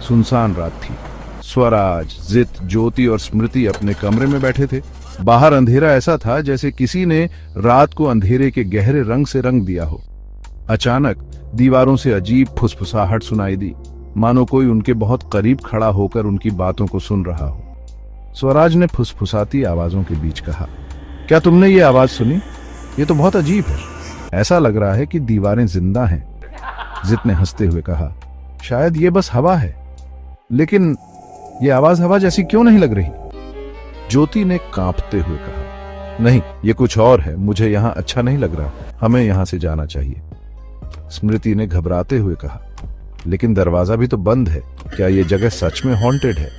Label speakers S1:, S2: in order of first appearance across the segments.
S1: सुनसान रात थी। स्वराज, जित, ज्योति और स्मृति अपने कमरे में बैठे थे। बाहर अंधेरा ऐसा था जैसे किसी ने रात को अंधेरे के गहरे रंग से रंग दिया हो। अचानक दीवारों से अजीब फुसफुसाहट सुनाई दी, मानो कोई उनके बहुत करीब खड़ा होकर उनकी बातों को सुन रहा हो। स्वराज ने फुसफुसाती आवाजों के बीच कहा, क्या तुमने ये आवाज सुनी? ये तो बहुत अजीब है। ऐसा लग रहा है कि दीवारें जिंदा हैं। जित ने हंसते हुए कहा, शायद ये बस हवा है, लेकिन ये आवाज हवा जैसी क्यों नहीं लग रही? ज्योति ने कांपते हुए कहा, नहीं, ये कुछ और है। मुझे यहां अच्छा नहीं लग रहा। हमें यहां से जाना चाहिए। स्मृति ने घबराते हुए कहा, लेकिन दरवाजा भी तो बंद है। क्या ये जगह सच में हॉन्टेड है?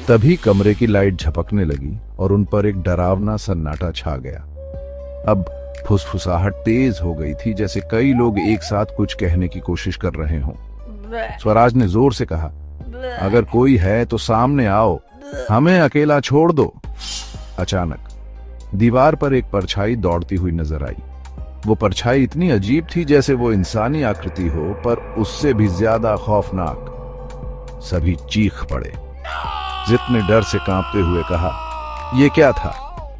S1: तभी कमरे की लाइट झपकने लगी और उन पर एक डरावना सन्नाटा छा गया। अब फुसफुसाहट तेज हो गई थी, जैसे कई लोग एक साथ कुछ कहने की कोशिश कर रहे हों। स्वराज ने जोर से कहा, अगर कोई है तो सामने आओ, हमें अकेला छोड़ दो। अचानक दीवार पर एक परछाई दौड़ती हुई नजर आई। वो परछाई इतनी अजीब थी जैसे वो इंसानी आकृति हो, पर उससे भी ज्यादा खौफनाक। सभी चीख पड़े। जित ने डर से कांपते हुए कहा, यह क्या था?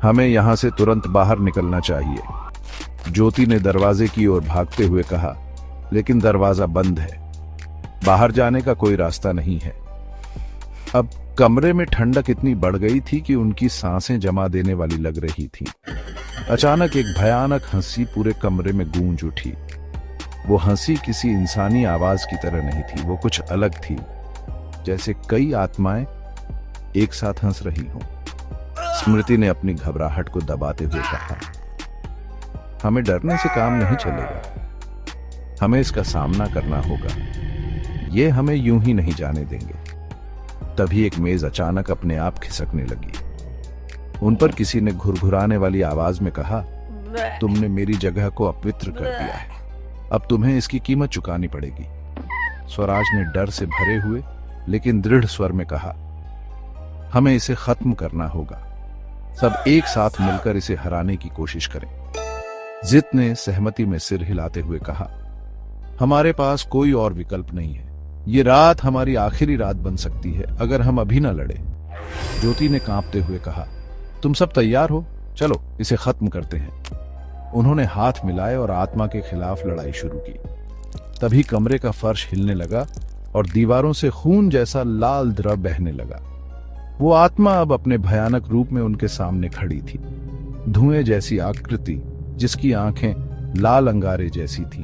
S1: हमें यहां से तुरंत बाहर निकलना चाहिए। ज्योति ने दरवाजे की ओर भागते हुए कहा, लेकिन दरवाजा बंद है। बाहर जाने का कोई रास्ता नहीं है। अब कमरे में ठंडक इतनी बढ़ गई थी कि उनकी सांसें जमा देने वाली लग रही थी। अचानक एक भयानक हंसी पूरे कमरे में गूंज उठी। वो हंसी किसी इंसानी आवाज की तरह नहीं थी, वो कुछ अलग थी, जैसे कई आत्माएं एक साथ हंस रही हों। स्मृति ने अपनी घबराहट को दबाते हुए कहा, हमें डरने से काम नहीं चलेगा। हमें इसका सामना करना होगा। ये हमें यूं ही नहीं जाने देंगे। तभी एक मेज अचानक अपने आप खिसकने लगी। उन पर किसी ने घुरघुराने वाली आवाज में कहा, तुमने मेरी जगह को अपवित्र कर दिया है। अब तुम्हें इसकी कीमत चुकानी पड़ेगी। स्वराज ने डर से भरे हुए लेकिन दृढ़ स्वर में कहा, हमें इसे खत्म करना होगा। सब एक साथ मिलकर इसे हराने की कोशिश करें। जित ने सहमति में सिर हिलाते हुए कहा, हमारे पास कोई और विकल्प नहीं है। ये रात हमारी आखिरी रात बन सकती है अगर हम अभी न लड़े। ज्योति ने कांपते हुए कहा, तुम सब तैयार हो? चलो इसे खत्म करते हैं। उन्होंने हाथ मिलाए और आत्मा के खिलाफ लड़ाई शुरू की। तभी कमरे का फर्श हिलने लगा और दीवारों से खून जैसा लाल द्रव बहने लगा। वो आत्मा अब अपने भयानक रूप में उनके सामने खड़ी थी। धुएं जैसी आकृति, जिसकी आंखें लाल अंगारे जैसी थीं।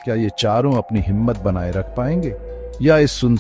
S1: क्या ये चारों अपनी हिम्मत बनाए रख पाएंगे या इस